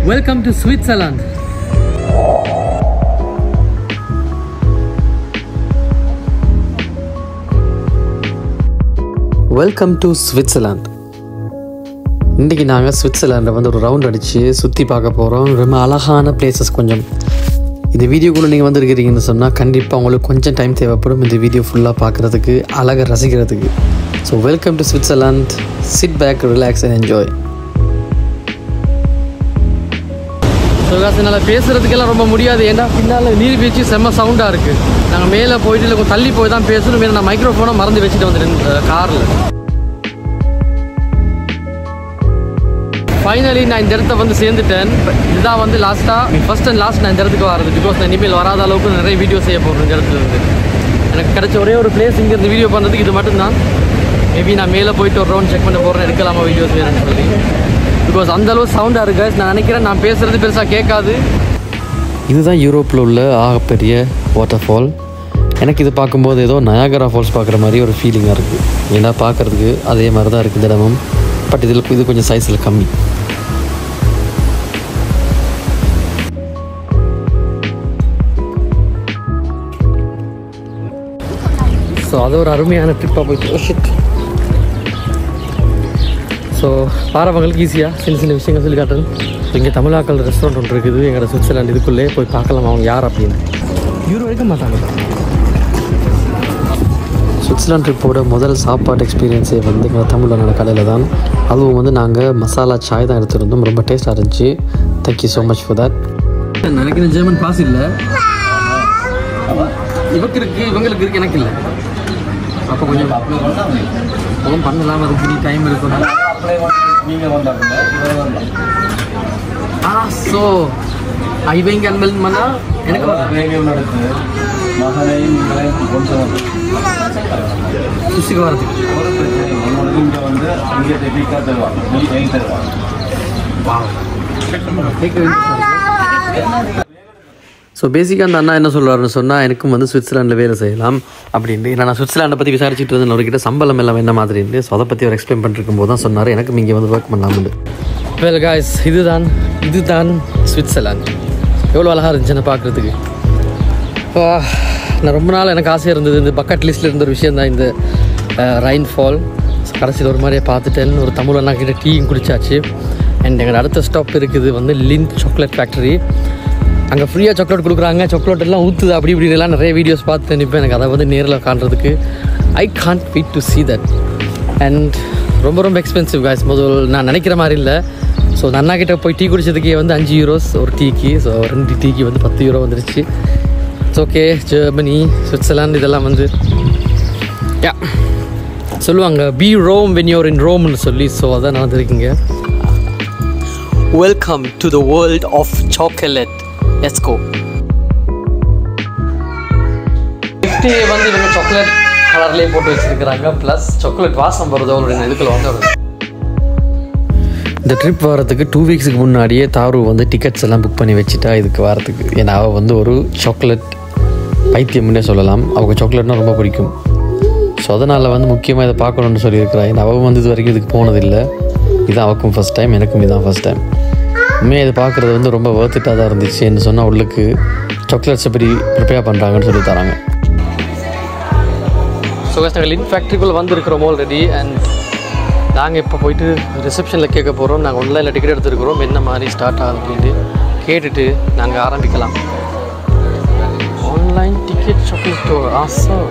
Welcome to Switzerland. Welcome to Switzerland. இன்றைக்கி நாங்கள் ஸ்விட்சர்லாண்டில் வந்து ஒரு ரவுண்ட் அடித்து சுற்றி பார்க்க போகிறோம். ரொம்ப அழகான பிளேசஸ். கொஞ்சம் இந்த வீடியோக்குள்ளே நீங்கள் வந்துருக்கிறீங்கன்னு சொன்னால் கண்டிப்பாக உங்களுக்கு கொஞ்சம் டைம் தேவைப்படும் இந்த வீடியோ ஃபுல்லாக பார்க்குறதுக்கு, அழகாக ரசிக்கிறதுக்கு. So welcome to Switzerland. Sit back, relax and enjoy. So என்னால் பேசுகிறதுக்கெல்லாம் ரொம்ப முடியாது, ஏன்னா பின்னால் நீர்வீழ்ச்சி செம்ம சவுண்டாக இருக்குது. நாங்கள் மேலே போயிட்டு இல்லை கொஞ்சம் தள்ளி போய் தான் பேசணும். மேலே நான் மைக்ரோஃபோனை மறந்து வச்சுட்டு வந்துட்டேன் காரில். ஃபைனலி நான் இந்த இடத்த வந்து சேர்ந்துட்டேன். இதுதான் வந்து ஃபஸ்ட் அண்ட் லாஸ்ட் நான் இந்த இடத்துக்கு வரது. பிகாஸ் நான் இனிமேல் வராத அளவுக்கு நிறைய வீடியோ செய்ய போகிறேன் இந்த இடத்துல இருந்து. எனக்கு கிடைச்ச ஒரே ஒரு பிளேஸ் இங்கேருந்து வீடியோ பண்ணுறதுக்கு இது மட்டும்தான். மேபி நான் மேலே போயிட்டு ஒரு ரவுண்ட் செக் பண்ண போகிறேன், எடுக்கலாமா வீடியோஸ் வேணும்னு சொல்லி. பிகாஸ் அந்தளவு சவுண்டாக இருக்குது. நான் நினைக்கிறேன் நான் பேசுகிறது பெருசாக கேட்காது. இதுதான் யூரோப்பில் உள்ள ஆகப்பெரிய வாட்டர் ஃபால். எனக்கு இது பார்க்கும்போது ஏதோ நயாகரா ஃபால்ஸ் பார்க்குற மாதிரி ஒரு ஃபீலிங்காக இருக்குது. ஏன்னா பார்க்குறதுக்கு அதே மாதிரி தான் இருக்குது இந்த இடமும். பட் இது கொஞ்சம் சைஸில் கம்மி. ஸோ அது ஒரு அருமையான ட்ரிப்பாக போயிட்டு. ஸோ பாரவங்களுக்கு ஈஸியாக சின்ன சின்ன விஷயங்கள் சொல்லி காட்டுறேன். ஸோ இங்கே தமிழாக்கள் ரெஸ்டாரண்ட் ஒன்று இருக்குது எங்களோட ஸ்விட்சர்லாண்ட் இதுக்குள்ளே போய் பார்க்கலாம் அவங்க யார் அப்படின்னு. யூரோ எடுக்க மாட்டாங்க. ஸ்விட்சர்லாண்ட் ட்ரிப்போட முதல் சாப்பாடு எக்ஸ்பீரியன்ஸே வந்து எங்கள் தமிழோட கடையில் தான். அதுவும் வந்து நாங்கள் மசாலா சாய் தான் எடுத்துருந்தோம். ரொம்ப டேஸ்ட்டாக இருந்துச்சு. Thank you so much for that. நினைக்கிறேன் ஜெர்மன் பாஸ் இல்லை, இவங்களுக்கு இருக்குது, எனக்கு இல்லை. அப்போ கொஞ்சம் ஃபோன் பண்ணலாம், அதுக்கு டைம் இருக்கணும். ஸோ இவங்க அன்மெல் பண்ணால் எனக்கு சுசிக்கு வரதுக்கு ஸோ பேசிக்காக அந்த அண்ணா என்ன சொல்கிறாருன்னு சொன்னால், எனக்கும் வந்து ஸ்விட்சர்லாண்டில் வேலை செய்யலாம் அப்படின்ட்டு. நான் ஸ்விட்சர்லாண்டை பற்றி விசாரிச்சுட்டு இருந்தேன். அவர்கிட்ட சம்பளம் எல்லாம் என்ன மாதிரி இருந்து. ஸோ அதை பற்றி அவர் எக்ஸ்பிளைன் பண்ணிருக்கும் போது தான் சொன்னார் எனக்கும் இங்கே வந்து ஒர்க் பண்ணலாம்னு. வெல் காய்ஸ், இதுதான் ஸ்விட்சர்லாண்ட். எவ்வளோ அழகாக இருந்துச்சுன்னு பார்க்குறதுக்கு. நான் ரொம்ப நாள் எனக்கு ஆசையாக இருந்தது. இந்த பக்கெட் லிஸ்ட்டில் இருந்த ஒரு விஷயம் தான் இந்த ரைன் ஃபால். கடைசியில் ஒரு மாதிரியே பார்த்துட்டேன். ஒரு தமிழ் அண்ணா கிட்ட டீயும் குடிச்சாச்சு. அண்ட் எங்களோட அடுத்த ஸ்டாப் இருக்குது வந்து லிண்ட் சாக்லேட் ஃபேக்ட்ரி. அங்கே ஃப்ரீயாக சாக்லேட் கொடுக்குறாங்க. சாக்லேட் எல்லாம் ஊற்றுது அப்படி இப்படிலாம் நிறைய வீடியோஸ் பார்த்து நிற்பேன். எனக்கு அதை வந்து நேரில் காண்றதுக்கு I can't wait to see that. அண்ட் ரொம்ப ரொம்ப எக்ஸ்பென்சிவ் காய்ஸ். முதல் நான் நினைக்கிற மாதிரி இல்லை. ஸோ அந்த அண்ணா கிட்டே போய் டீ குடிச்சதுக்கே வந்து 5 யூரோஸ் ஒரு டீக்கு. ஸோ 2 டீக்கு வந்து 10 யூரோ வந்துருச்சு. It's okay. ஜெர்மனி, ஸ்விட்சர்லாண்ட் இதெல்லாம் வந்து சொல்லுவாங்க be Rome when you're in ரோம்னு சொல்லி. ஸோ அதான் நடந்திருக்கீங்க. Welcome to the world of chocolate. Let's go. Gift வந்து இவங்க சாக்லேட் கலர்லேயே போட்டு வச்சுருக்கிறாங்க. ப்ளஸ் சாக்லேட் வாசம் வருது அவங்களுடைய இதுக்குள்ள வந்து வருது. இந்த ட்ரிப் வரதுக்கு 2 வீக்ஸுக்கு முன்னாடியே தாரு வந்து டிக்கெட்ஸ் எல்லாம் புக் பண்ணி வச்சுட்டா இதுக்கு வரத்துக்கு. ஏன்னா அவள் வந்து ஒரு சாக்லேட் பைத்தியம்னே சொல்லலாம். அவங்க சாக்லேட்னால் ரொம்ப பிடிக்கும். ஸோ அதனால் வந்து முக்கியமாக இதை பார்க்கணுன்னு சொல்லியிருக்கிறான். ஏன்னா அவள் வந்து இது வரைக்கும் இதுக்கு போனதில்லை. இதுதான் அவளுக்கும் ஃபஸ்ட் டைம், எனக்கும் இதுதான் ஃபஸ்ட் டைம். உண்மையாக இது பார்க்குறது வந்து ரொம்ப வர்த்திட்டாக தான் இருந்துச்சு. என்ன சொன்னால் உள்ளுக்கு சாக்லேட்ஸ் எப்படி ப்ரிப்பேர் பண்ணுறாங்கன்னு சொல்லி தராங்க. ஸோ நாங்கள் லிண்ட் ஃபேக்ட்ரிக்குள்ளே வந்துருக்கிறோம் ஆல்ரெடி. அண்ட் நாங்கள் இப்போ போயிட்டு ரிசப்ஷனில் கேட்க போகிறோம். நாங்கள் ஆன்லைனில் டிக்கெட் எடுத்துருக்கிறோம். என்ன மாதிரி ஸ்டார்ட் ஆகுது அப்படின்ட்டு கேட்டுட்டு நாங்கள் ஆரம்பிக்கலாம். Online ticket chocolate store. Awesome.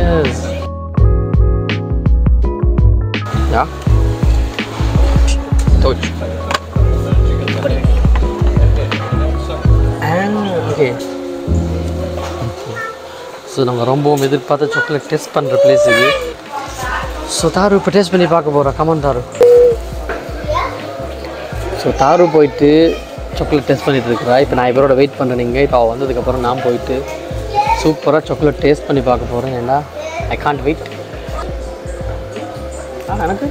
Yes. Yeah touch and okay. So நம்ம ரொம்பவும் எதிர்பார்த்த சாக்லேட் டெஸ்ட் பண்ணுற பிளேஸ் இது. ஸோ தாரு இப்போ டேஸ்ட் பண்ணி பார்க்க போகிறோம். கமான் தாரு. ஸோ தாரு போயிட்டு சாக்லேட் டேஸ்ட் பண்ணிட்டு இருக்கிறா. இப்போ நான் இவரோட வெயிட் பண்ணுறேன். நீங்கள் இப்போ அவள் வந்ததுக்கப்புறம் நான் போயிட்டு சூப்பராக சாக்லேட் டேஸ்ட் பண்ணி பார்க்க போகிறேன். ஏன்னா ஐ கான்ட் வெயிட். எனக்கு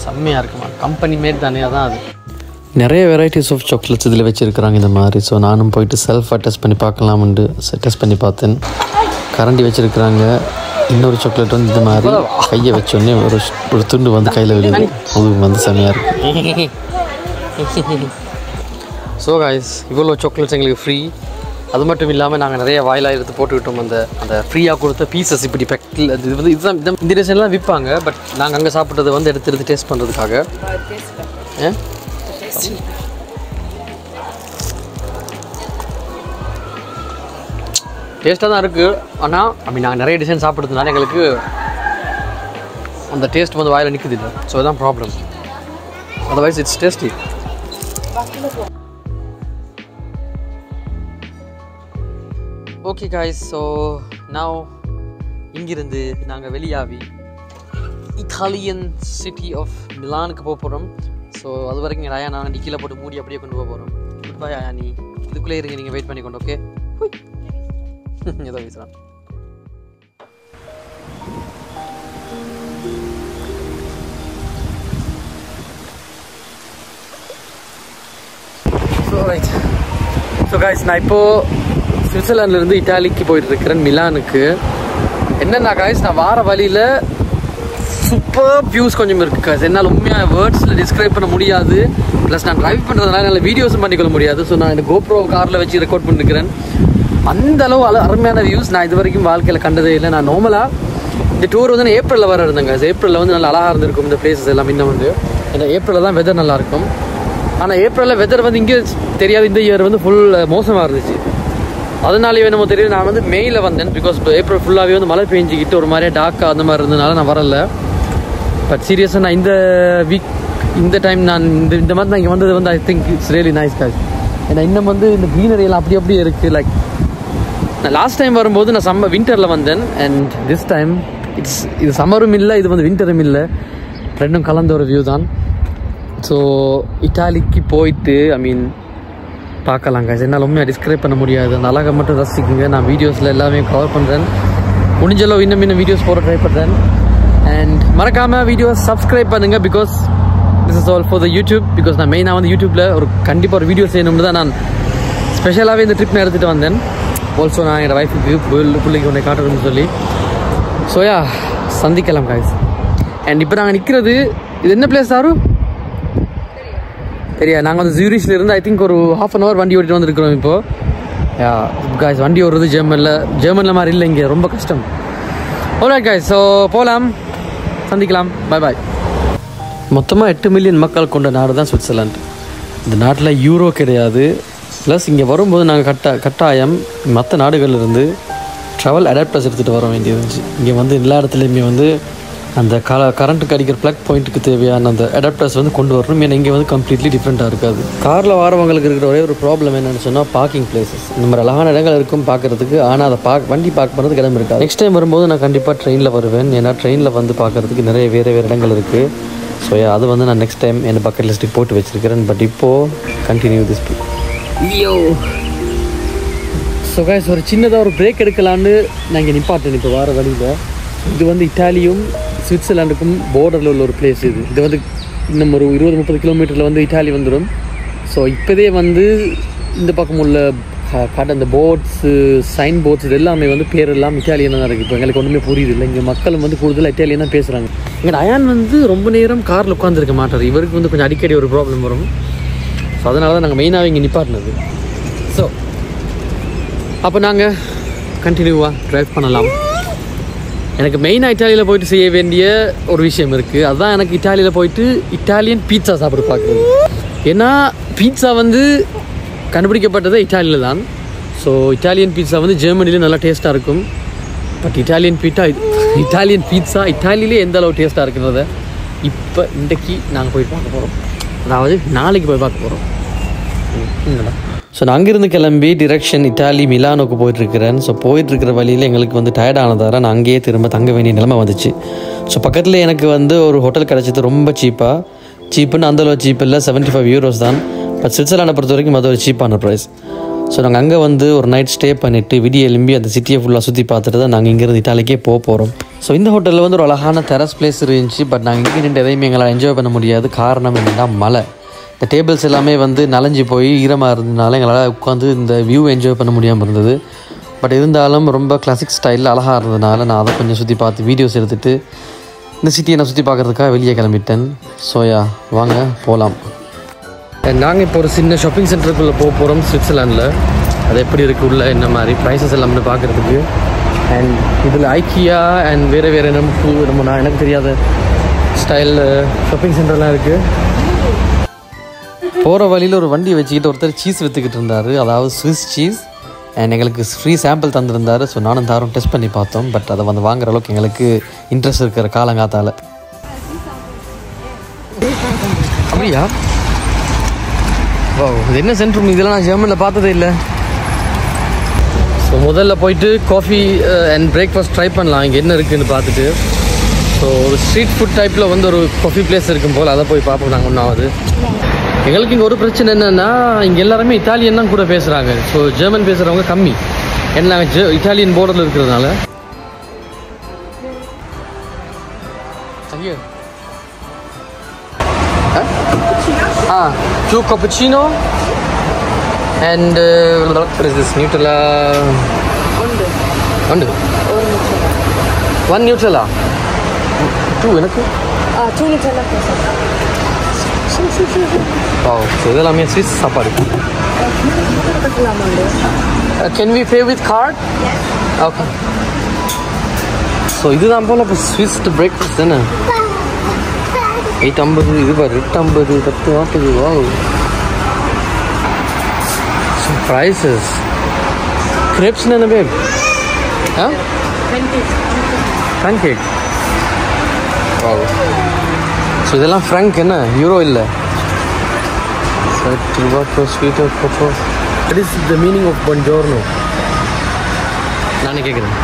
செம்மையாக இருக்குமா. கம்பெனி மேட் தானே, அதான் அது. நிறைய வெரைட்டிஸ் ஆஃப் சாக்லேட்ஸ் இதில் வச்சுருக்கிறாங்க இந்த மாதிரி. ஸோ நானும் போயிட்டு செல்ஃபாக டெஸ்ட் பண்ணி பார்க்கலாம்னு டெஸ்ட் பண்ணி பார்த்தேன். கரண்டி வச்சுருக்குறாங்க. இன்னொரு சாக்லேட் வந்து இந்த மாதிரி கையை வச்சோடனே ஒரு துண்டு வந்து கையில் விழுது. அது வந்து செமையாக இருக்குது. ஸோ கைஸ், இவ்வளோ சாக்லேட்ஸ் எங்களுக்கு ஃப்ரீ. அது மட்டும் இல்லாமல் நாங்கள் நிறைய வாயிலாக எடுத்து போட்டுக்கிட்டோம். அந்த ஃப்ரீயாக கொடுத்த பீசஸ் இப்படி பேக்கில் இது வந்து இதுதான் இந்த டிசைன்லாம் விற்பாங்க. பட் நாங்கள் அங்கே சாப்பிட்றது வந்து எடுத்து டேஸ்ட் பண்ணுறதுக்காக. டேஸ்ட்டாக தான் இருக்குது. ஆனால் நாங்கள் நிறைய டிசைன் சாப்பிட்றதுனால எங்களுக்கு அந்த டேஸ்ட் வந்து வாயில் நிற்குது இல்லை. ஸோ அதுதான் problem. Otherwise it's tasty. Okay guys, so now இங்கிருந்து நாங்கள் வெளியாகி இத்தாலியன் சிட்டி ஆஃப் மிலானுக்கு போக போகிறோம். ஸோ அது வரைக்கும் எங்கள் அயா நாங்கள் கீழே போட்டு மூடி அப்படியே கொண்டு போக போகிறோம். குட் பை அயா, நீ இதுக்குள்ளே இருங்க, நீங்கள் வெயிட் பண்ணிக்கொண்டு. ஓகே, ஏதோ பேசுகிறான். ஸோ காய்ஸ், நான் இப்போது சுவிட்சர்லாண்ட்லேருந்து இட்டாலிக்கு போயிட்டுருக்கிறேன், மிலானுக்கு. என்னென்னா காய்ஸ், நான் வார வழியில் சூப்பர் வியூஸ் கொஞ்சம் இருக்குது காய்ஸ். என்னால் உண்மையாக வேர்ட்ஸில் டிஸ்கிரைப் பண்ண முடியாது. ப்ளஸ் நான் ட்ரைவ் பண்ணுறதுனால என்னால் வீடியோஸும் பண்ணிக்கொள்ள முடியாது. ஸோ நான் இந்த கோப்ரோ காரில் வச்சு ரெக்கார்ட் பண்ணிருக்கிறேன். அந்தளவு அருமையான வியூஸ் நான் இது வரைக்கும் வாழ்க்கையில் கண்டதே இல்லை. நான் நார்மலாக இந்த டூர் வந்து நான் ஏப்ரலில் வர இருந்தேங்க. ஏப்ரலில் வந்து நல்லா அழகாக இருந்திருக்கும் இந்த பிளேசஸ் எல்லாம். இன்னும் வந்து ஏன்னா ஏப்ரலில் தான் வெதர் நல்லாயிருக்கும். ஆனால் ஏப்ரலில் வெதர் வந்து இங்கே தெரியாது. இந்த இயர் வந்து ஃபுல் மோசமாக இருந்துச்சு. அதனாலேயே நம்ம தெரியும். நான் வந்து மேயில் வந்தேன். பிகாஸ் ஏப்ரல் ஃபுல்லாகவே வந்து மழை பெஞ்சிக்கிட்டு ஒரு மாதிரியே டாக்காக அந்த மாதிரி இருந்ததுனால நான் வரல. பட் சீரியஸாக நான் இந்த டைம் நான் இந்த மாதிரி நான் இங்கே வந்தது வந்து I think it's really nice guys. ஏன்னா இன்னும் வந்து இந்த க்ரீனரி எல்லாம் அப்படியே இருக்குது. லைக் நான் லாஸ்ட் டைம் வரும்போது நான் வின்டரில் வந்தேன். அண்ட் திஸ் டைம் இது சம்மரும் இல்லை, இது வந்து வின்டரும் இல்லை, ரெண்டும் கலந்த ஒரு வியூ தான். ஸோ இட்டாலிக்கு போயிட்டு பார்க்கலாம் காய்ஸ். என்னால் உண்மையாக டிஸ்கிரைப் பண்ண முடியாது. அந்த அழகை மட்டும் ரசிக்குங்க. நான் வீடியோஸில் எல்லாமே கவர் பண்ணுறேன். முடிஞ்சளவு இன்னும் வீடியோஸ் போட ட்ரை பண்ணுறேன். அண்ட் மறக்காமல் வீடியோஸ் சப்ஸ்கிரைப் பண்ணுங்கள். Because this is all for the YouTube. Because நான் மெயினாக வந்து யூடியூப்பில் கண்டிப்பாக ஒரு வீடியோ செய்யணும்னு தான் நான் ஸ்பெஷலாகவே இந்த ட்ரிப் நான் எடுத்துகிட்டு வந்தேன். ஆல்சோ நான் என்னோடய ஒய்ஃபுக்கு பிள்ளைக்கு ஒன்றை காட்டணும்னு சொல்லி. ஸோ யா, சந்திக்கலாம் காய்ஸ். அண்ட் இப்போ நாங்கள் நிற்கிறது இது என்ன பிளேஸ் சாரும் சரியா? நாங்கள் வந்து ஜூரிச்சில் இருந்து ஐ திங்க் ஒரு ½ an hour வண்டி ஓட்டிட்டு வந்துருக்கிறோம் இப்போது. யா காய்ஸ், வண்டி ஓடுறது ஜெர்மனில் மாதிரி இல்லை, இங்கே ரொம்ப கஷ்டம். ஓல்ரைட் காய்ஸ், ஸோ போகலாம், சந்திக்கலாம், பாய் பாய். மொத்தமாக 8 மில்லியன் மக்கள் கொண்ட நாடு தான் சுவிட்சர்லாந்து. இந்த நாட்டில் யூரோ கிடையாது. ப்ளஸ் இங்கே வரும்போது நாங்கள் கட்டாயம் மற்ற நாடுகள்லேருந்து ட்ராவல் அடாப்டர்ஸ் எடுத்துகிட்டு வர வேண்டியது இருந்துச்சு. இங்கே வந்து எல்லா இடத்துலையுமே வந்து அந்த கரண்ட்டுக்கு அடிக்கிற ப்ளக் பாயிண்ட்டுக்கு தேவையான அந்த அடாப்டர்ஸ் வந்து கொண்டு வரணும். ஏன்னா இங்கே வந்து கம்ப்ளீட்லி டிஃப்ரெண்ட்டாக இருக்காது. காரில் வரவங்களுக்கு இருக்கிற ஒரே ஒரு ப்ராப்ளம் என்னென்னு சொன்னால் பார்க்கிங் பிளேசஸ். இந்த மாதிரி அழகான இடங்கள் இருக்கும் பார்க்குறதுக்கு. ஆனால் அதை வண்டி பார்க் பண்ணுறதுக்கு இடம் இருக்காது. நெக்ஸ்ட் டைம் வரும்போது நான் கண்டிப்பாக ட்ரெயினில் வருவேன். ஏன்னா ட்ரெயினில் வந்து பார்க்குறதுக்கு நிறைய வேறு இடங்கள் இருக்குது. ஸோ அது வந்து நான் நெக்ஸ்ட் டைம் என் பக்கெட் லிஸ்ட்டுக்கு போட்டு வச்சுருக்கிறேன். பட் இப்போது கண்டினியூ திஸ் ஐயோ. ஸோ காய்ஸ், ஒரு சின்னதாக ஒரு பிரேக் எடுக்கலான்னு நான் இங்கே நிப்பாட்டேன் இப்போ வார வழியில். இது வந்து இட்டாலியும் சுவிட்சர்லாண்டுக்கும் பார்டரில் உள்ள ஒரு பிளேஸ். இது வந்து இன்னும் ஒரு 20-30 கிலோமீட்டரில் வந்து இட்டாலி வந்துடும். ஸோ இப்போதே வந்து இந்த பக்கம் உள்ள அந்த போர்ட்ஸு, சைன் போர்ட்ஸ் இது எல்லாமே வந்து பேர் எல்லாம் இட்டாலியனாக தான் இருக்குது. இப்போ எங்களுக்கு ஒன்றுமே புரியுது இல்லை. இங்கே மக்களும் வந்து கூடுதலாக இட்டாலியன் தான் பேசுகிறாங்க. எங்கள் அயான் வந்து ரொம்ப நேரம் காரில் உட்காந்துருக்க மாட்டார். இவருக்கு வந்து கொஞ்சம் அடிக்கடி ஒரு ப்ராப்ளம் வரும். ஸோ அதனால தான் நாங்கள் மெயினாகவே இங்கே நிப்பாட்டினது. ஸோ அப்போ நாங்கள் கண்டினியூவாக ட்ரைவ் பண்ணலாம். எனக்கு மெயினாக இட்டாலியில் போயிட்டு செய்ய வேண்டிய ஒரு விஷயம் இருக்குது. அதுதான் எனக்கு இட்டாலியில் போயிட்டு இட்டாலியன் பீட்சா சாப்பிட பார்க்குறது. ஏன்னா பீட்சா வந்து கண்டுபிடிக்கப்பட்டது இட்டாலியில் தான். ஸோ இட்டாலியன் பீட்சா வந்து ஜெர்மனியில் நல்லா டேஸ்ட்டாக இருக்கும். பட் இட்டாலியன் பீட்சா இட்டாலியிலே எந்த அளவு டேஸ்ட்டாக இருக்குன்றத இப்போ இன்றைக்கி நாங்கள் போய் பார்க்க போகிறோம். அதாவது நாளைக்கு போய் பார்க்க போகிறோம். ஸோ நான் அங்கேருந்து கிளம்பி டிரெக்ஷன் இட்டாலி மிலானோக்கு போயிட்டுருக்கிறேன். ஸோ போயிட்டுருக்கிற வழியில் எங்களுக்கு வந்து டயர்டானதார நான் அங்கேயே திரும்ப தங்க வேண்டிய நிலைமை வந்துச்சு. ஸோ பக்கத்தில் எனக்கு வந்து ஒரு ஹோட்டல் கிடச்சிது ரொம்ப சீப்புன்னு அந்தளவு சீப் இல்லை, 75 euros தான். பட் சுவிட்சர்லாண்டை பொறுத்த வரைக்கும் அது ஒரு சீப்பான ப்ரைஸ். ஸோ நாங்கள் அங்கே வந்து ஒரு நைட் ஸ்டே பண்ணிவிட்டு விடிய எழும்பி அந்த சிட்டியை ஃபுல்லாக சுற்றி பார்த்துட்டு தான் நாங்கள் இங்கேருந்து இட்டாலிக்கே போகிறோம். ஸோ இந்த ஹோட்டலில் வந்து ஒரு அழகான டெரஸ் பிளேஸ் இருந்துச்சு. பட் நாங்கள் இங்கே நின்று எதையுமே எங்களால் என்ஜாய் பண்ண முடியாது. காரணம் என்னென்னா மழை. இந்த டேபிள்ஸ் எல்லாமே வந்து நனைஞ்சி போய் ஈரமாக இருந்ததுனால எங்களால் உட்காந்து இந்த வியூ என்ஜாய் பண்ண முடியாமல் இருந்தது. பட் இருந்தாலும் ரொம்ப கிளாசிக் ஸ்டைலில் அழகாக இருந்ததுனால நான் அதை கொஞ்சம் சுற்றி பார்த்து வீடியோஸ் எடுத்துகிட்டு இந்த சிட்டியை நான் சுற்றி பார்க்குறதுக்காக வெளியே கிளம்பிட்டேன். ஸோயா வாங்க போகலாம். நாங்கள் இப்போ ஒரு சின்ன ஷாப்பிங் சென்டருக்குள்ளே போக போகிறோம் சுவிட்சர்லாண்டில். அது எப்படி இருக்குது உள்ள என்ன மாதிரி ப்ரைஸஸ் எல்லாம் பார்க்குறதுக்கு. அண்ட் இதில் ஐக்கியா அண்ட் வேறு நம்ம நான் எனக்கு தெரியாத ஸ்டைல் ஷாப்பிங் சென்டர்லாம் இருக்குது. போகிற வழியில் ஒரு வண்டி வச்சுக்கிட்டு ஒருத்தர் சீஸ் விற்றுக்கிட்டு இருந்தார், அதாவது ஸ்விஸ் சீஸ். அண்ட் எங்களுக்கு ஃப்ரீ சாம்பிள் தந்துருந்தார். ஸோ நானும் தாரும் டெஸ்ட் பண்ணி பார்த்தோம். பட் அதை வந்து வாங்குற அளவுக்கு எங்களுக்கு இன்ட்ரெஸ்ட் இருக்கிற காலங்காத்தால். அப்படியா? ஓ, இது என்ன சென்ட்ரும்? இதெல்லாம் நான் ஜெர்மனில் பார்த்ததே இல்லை. ஸோ முதல்ல போயிட்டு காஃபி அண்ட் பிரேக்ஃபாஸ்ட் ட்ரை பண்ணலாம் இங்கே என்ன இருக்குதுன்னு பார்த்துட்டு. ஸோ ஒரு ஸ்ட்ரீட் ஃபுட் டைப்பில் வந்து ஒரு காஃபி பிளேஸ் இருக்கும் போல், அதை போய் பார்ப்போம் நாங்கள் ஒன்றாவது. எங்களுக்கு இங்கே ஒரு பிரச்சனை என்னென்னா, இங்கே எல்லாருமே இத்தாலியன் தான் கூட பேசுகிறாங்க. ஸோ ஜெர்மன் பேசுகிறவங்க கம்மி. ஏன்னா நாங்கள் இட்டாலியன் போர்டரில் இருக்கிறதுனால. Two cappuccino and what is this? Nutella. One. One Nutella. Two எனக்கு? Two Nutella. Wow, so இதெல்லாமே ஸ்விஸ் சாப்பாடு. Can we pay with card? Yes. Okay. So இதுதான் போல் இப்போ ஸ்விஸ் பிரேக்ஃபாஸ்ட் தானே. 850 இது பாரு, 850 10 40. Wow, some prices. Crepes என்ன பேப்? Pancake. வாவ். ஸோ இதெல்லாம் ஃப்ராங்க் என்ன, யூரோ இல்லை. Sweeter photo. What is the meaning of buongiorno? நானே கேட்குறேன்.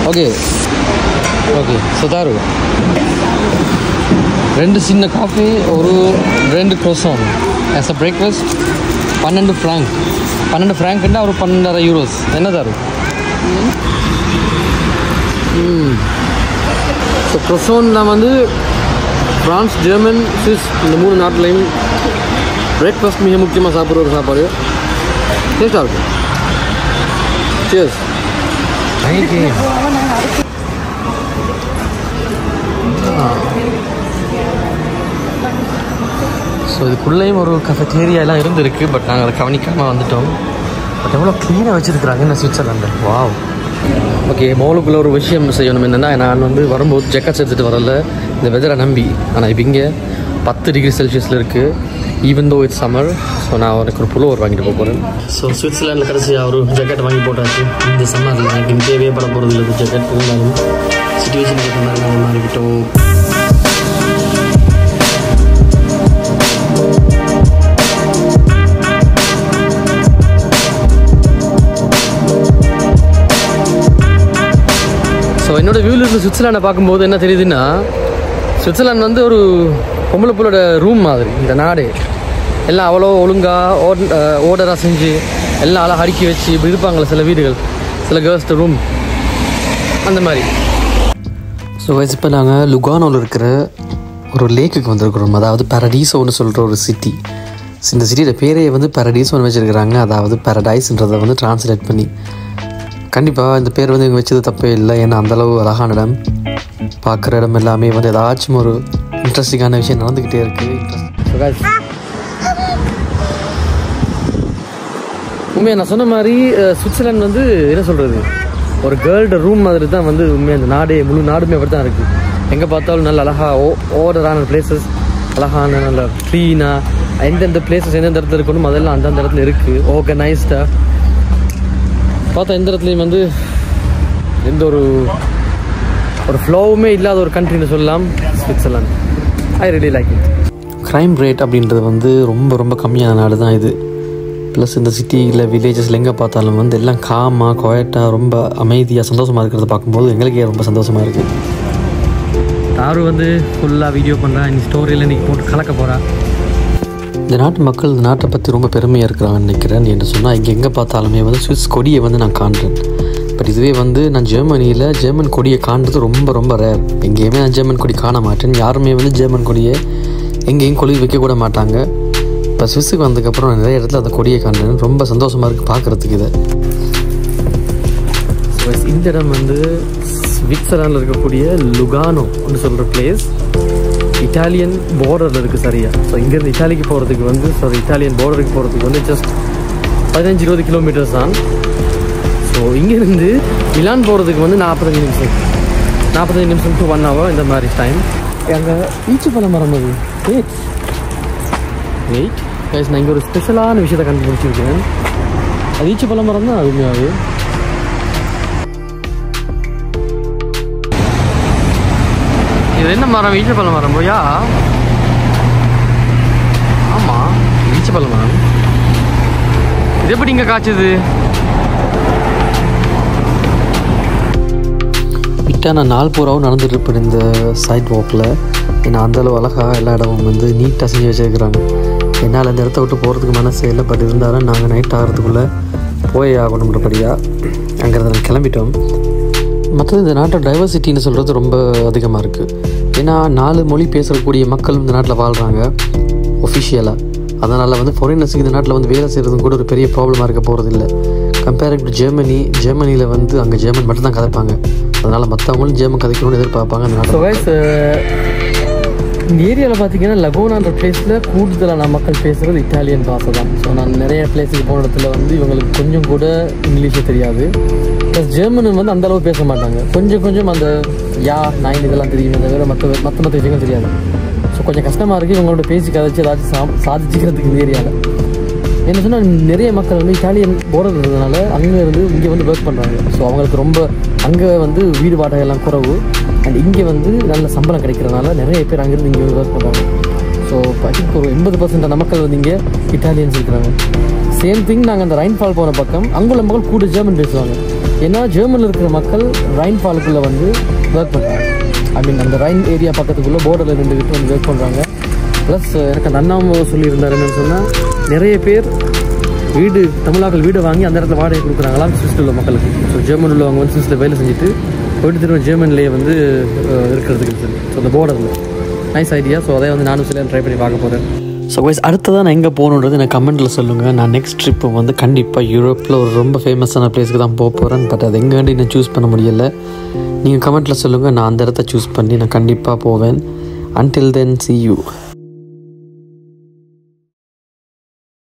ஓகே ஸோ தாரு 2 சின்ன காஃபி, ஒரு 2 croissant as a breakfast. 12 ஃப்ராங்க்னா ஒரு 12.5 யூரோஸ். என்ன தாரு? ஸோ croissantலாம் வந்து ஃப்ரான்ஸ், ஜெர்மன், ஸ்விஸ் இந்த 3 நாட்டிலையும் பிரேக்ஃபாஸ்ட் மிக முக்கியமாக சாப்பிட்ற ஒரு சாப்பாடு. டேஸ்டாக இருக்கும். Cheers. ஸோ இதுக்குள்ளேயும் ஒரு கஃபெட்டேரியா எல்லாம் இருந்திருக்கு. பட் நாங்கள் அதை கவனிக்காமல் வந்துட்டோம். பட் எவ்வளோ க்ளீனாக வச்சுருக்குறாங்க என்ன சுவிட்சர்லாண்டில். வாவ். ஓகே, மோலுக்குள்ளே ஒரு விஷயம் செய்யணும். என்னென்னா, நான் வந்து வரும்போது ஜெக்கெட்ஸ் எடுத்துகிட்டு வரல இந்த வெதரை நம்பி. ஆனால் இப்போ இங்கே 10 டிகிரி செல்சியஸில் இருக்குது, even though it's summer. So நான் எனக்கு ஒரு புலோவர் வாங்கிட்டு போக போகிறேன். ஸோ சுவிட்சர்லாண்டில் கடைசியாக ஒரு ஜெக்கெட் வாங்கி போட்டாச்சு. இந்த சம்மரில் எனக்கு இங்கே தேவைப்பட போகிறது இல்லை ஜெக்கெட். இருந்தாலும் சிச்சுவேஷன் ஏற்ற மாதிரி நாங்கள் மாறிக்கிட்டோம். ஸோ என்னோடய வியூவில் இருந்து சுவிட்சர்லாண்டை பார்க்கும்போது என்ன தெரியுதுன்னா, சுவிட்சர்லாந்து வந்து ஒரு பொம்பளை புள்ளோட ரூம் மாதிரி. இந்த நாடு எல்லாம் அவ்வளோ ஒழுங்காக ஓர்டராக செஞ்சு எல்லாம் அழகாக அடுக்கி வச்சு இப்படி இருப்பாங்களே சில வீடுகள், சில கேர்ள்ஸ்ட ரூம் அந்த மாதிரி. ஸோ இப்போ நாங்கள் லுகானோவில் இருக்கிற ஒரு லேக்குக்கு வந்திருக்கிறோம். அதாவது பரடீசோன்னு சொல்கிற ஒரு சிட்டி. இந்த சிட்டியோட பேரே வந்து பரடீசோன்னு வச்சுருக்கிறாங்க. அதாவது பேரடைஸ்ன்றதை வந்து டிரான்ஸ்லேட் பண்ணி. கண்டிப்பாக இந்த பேர் வந்து இவங்க வச்சது தப்பே இல்லை. ஏன்னா அந்தளவு அழகான இடம், பார்க்குற இடம் எல்லாமே வந்து ஏதாச்சும் ஒரு இன்ட்ரெஸ்டிங்கான விஷயம் நடந்துக்கிட்டே இருக்குது. உண்மையாக நான் சொன்ன மாதிரி சுவிட்சர்லாந்து வந்து என்ன சொல்கிறது, ஒரு கேர்ள்ட ரூம் மாதிரி தான் வந்து உண்மையாக அந்த நாடே, முழு நாடுமே அப்படி தான் இருக்குது. எங்கே பார்த்தாலும் நல்ல அழகாக ஓர்டரான பிளேசஸ், அழகான நல்ல க்ளீனாக எந்தெந்த பிளேசஸ் எந்தெந்த இடத்துல இருக்கணும் அதெல்லாம் அந்தந்த இடத்துல இருக்குது. ஆர்கனைஸ்டாக பார்த்தா எந்த இடத்துலையும் வந்து எந்த ஒரு ஃப்ளோவுமே இல்லாத ஒரு கண்ட்ரின்னு சொல்லலாம் Switzerland. I really like it. Crime rate அப்படின்றது வந்து ரொம்ப ரொம்ப கம்மியான நாடு தான் இது. ப்ளஸ் இந்த சிட்டியில் வில்லேஜஸில் எங்கே பார்த்தாலும் வந்து எல்லாம் காமாக குவாய்ட்டாக ரொம்ப அமைதியாக சந்தோஷமாக இருக்கிறத பார்க்கும்போது எங்களுக்கே ரொம்ப சந்தோஷமாக இருக்குது. தாரு வந்து ஃபுல்லாக வீடியோ பண்ணுறா, இன்னைக்கு ஸ்டோரியில் இன்றைக்கி போட்டு கலக்க போகிறா. இந்த நாட்டு மக்கள் இந்த நாட்டை பற்றி ரொம்ப பெருமையாக இருக்கிறாங்கன்னு நினைக்கிறேன். என்று சொன்னால் இங்கே எங்கே பார்த்தாலுமே வந்து ஸ்விஸ் கொடியை வந்து நான் காண்றேன். பட் இதுவே வந்து நான் ஜெர்மன் கொடியை காண்றது ரொம்ப ரொம்ப ரேர். எங்கேயுமே நான் ஜெர்மன் கொடி காண மாட்டேன். யாருமே வந்து ஜெர்மன் கொடியை எங்கேயும் கொடி வைக்கக்கூட மாட்டாங்க. இப்போ ஸ்விஸ்ஸுக்கு வந்ததுக்கப்புறம் நிறைய இடத்துல அந்த கொடியை காண்றேன். ரொம்ப சந்தோஷமாக இருக்குது பார்க்குறதுக்கு. இதை இந்த இடம் வந்து ஸ்விட்சர்லாண்டில் இருக்கக்கூடிய லுகானோ அப்படின்னு சொல்கிற பிளேஸ். இட்டாலியன் பார்டரில் இருக்குது சரியா. ஸோ இங்கேருந்து இட்டாலிக்கு போகிறதுக்கு வந்து இட்டாலியன் பார்டருக்கு போகிறதுக்கு வந்து ஜஸ்ட் 15-20 கிலோமீட்டர்ஸ் தான். ஸோ இங்கேருந்து மிலான் போகிறதுக்கு வந்து 45 நிமிஷம் to 1 hour இந்த மாதிரி டைம். அங்கே ஈச்சு பழம் மரம் அது வெயிட் கைஸ், நான் இங்கே ஒரு ஸ்பெஷலான விஷயத்தை கண்டுபிடிச்சிருக்கேன். அது ஈச்சு பழம் மரம் தான் உண்மையாகவே. இது என்ன மரம்? ஈச்ச பழம் மரம் போயா? ஆமாம், ஈச்ச பழம் மரம். இது எப்படி இங்கே காய்ச்சது? விட்டால் நான் நாள் பூராவும் நடந்துட்டு இருப்பேன் இந்த சைட் வாக்கில். ஏன்னா அந்தளவு அழகாக எல்லா இடமும் வந்து நீட்டாக செஞ்சு வச்சுருக்கிறாங்க. என்னால் அந்த இடத்த விட்டு போகிறதுக்கு மனசு இல்லை. பட் இருந்தாலும் நாங்கள் நைட் ஆகிறதுக்குள்ளே போய் ஆகணுன்றபடியாக அங்கேருந்து நாங்கள் கிளம்பிட்டோம். மற்றது இந்த நாட்டோட டைவர்சிட்டின்னு சொல்கிறது ரொம்ப அதிகமாக இருக்குது. ஏன்னா 4 மொழி பேசக்கூடிய மக்கள் இந்த நாட்டில் வாழ்கிறாங்க ஒஃபிஷியலாக. அதனால் வந்து ஃபாரினர்ஸுக்கு இந்த நாட்டில் வந்து வேலை செய்கிறதும் கூட ஒரு பெரிய ப்ராப்ளமாக இருக்க போகிறதில்ல. கம்பேரிங் டு ஜெர்மனியில் வந்து அங்கே ஜெர்மன் மட்டும் தான் கதைப்பாங்க. அதனால் மற்றவங்களும் ஜெர்மன் கதைக்கணும்னு எதிர்பார்ப்பாங்க அந்த நாட்டில். இந்த ஏரியாவில் பார்த்தீங்கன்னா லகோனான்ற பிளேஸில் கூடுதலான மக்கள் பேசுகிறது இட்டாலியன் பாஷை தான். ஸோ நான் நிறைய பிளேஸுக்கு போன இடத்துல வந்து இவங்களுக்கு கொஞ்சம் கூட இங்கிலீஷே தெரியாது. ப்ளஸ் ஜெர்மன் வந்து அந்தளவு பேச மாட்டாங்க. கொஞ்சம் அந்த நைன் இதெல்லாம் தெரியும், தவிர மற்ற விஷயங்கள் தெரியாது. ஸோ கொஞ்சம் கஷ்டமாக இருக்குது இவங்களோட பேசி கதைச்சி ஏதாச்சும் சாதிச்சுக்கிறதுக்கு இந்த ஏரியாவில். என்ன சொன்னால் நிறைய மக்கள் வந்து இட்டாலியன் போர்டர் இருந்ததுனால அங்கே இருந்து இங்கே வந்து ஒர்க் பண்ணுறாங்க. ஸோ அவங்களுக்கு ரொம்ப அங்கே வந்து வீடு வாடகை எல்லாம் குறைவு. அண்ட் இங்கே வந்து நல்ல சம்பளம் கிடைக்கிறதுனால நிறைய பேர் அங்கேருந்து இங்கே வந்து ஒர்க் பண்ணுறாங்க. ஸோ ஐ திங்க் ஒரு 80% மக்கள் வந்து இங்கே இட்டாலியன்ஸ் இருக்கிறாங்க. சேம் திங் நாங்கள் அந்த ரைன்ஃபால் போன பக்கம் அங்குள்ள மக்கள் கூட ஜெர்மன் பேசுவாங்க. ஏன்னா ஜெர்மனில் இருக்கிற மக்கள் ரைன்ஃபாலுக்குள்ளே வந்து ஒர்க் பண்ணுறாங்க. ஐ மீன் அந்த ரைன் ஏரியா பக்கத்துக்குள்ளே போர்டரில் இருந்துக்கிட்டு வந்து ஒர்க் பண்ணுறாங்க. ப்ளஸ் எனக்கு அந்த அண்ணாவும் சொல்லியிருந்தார் என்னென்னு சொன்னால், நிறைய பேர் தமிழாக்கள் வீடு வாங்கி அந்த இடத்துல வாடகை கொடுக்குறாங்களாம் சுவிஸில் உள்ள மக்களுக்கு. ஸோ ஜெர்மன் உள்ளவங்க வந்து சுவிஸில் வேலை செஞ்சுட்டு போயிட்டு திரும்ப ஜெர்மன்லேயே வந்து இருக்கிறதுக்கு சொல்லி. ஸோ அந்த போர்டரில் நைஸ் ஐடியா. ஸோ அதை வந்து நானும் சொல்லி ட்ரை பண்ணி பார்க்க போகிறேன். ஸோ கைஸ், அடுத்ததான் நான் எங்கே போகணுன்றது எனக்கு கமெண்ட்டில் சொல்லுங்கள். நான் நெக்ஸ்ட் ட்ரிப்பு வந்து கண்டிப்பாக யூரோப்பில் ஒரு ரொம்ப ஃபேமஸான பிளேஸுக்கு தான் போக போகிறேன். பட் அது எங்கே வேண்டி நான் சூஸ் பண்ண முடியலை. நீங்கள் கமெண்ட்டில் சொல்லுங்கள், நான் அந்த இடத்த சூஸ் பண்ணி நான் கண்டிப்பாக போவேன். Until then, see you.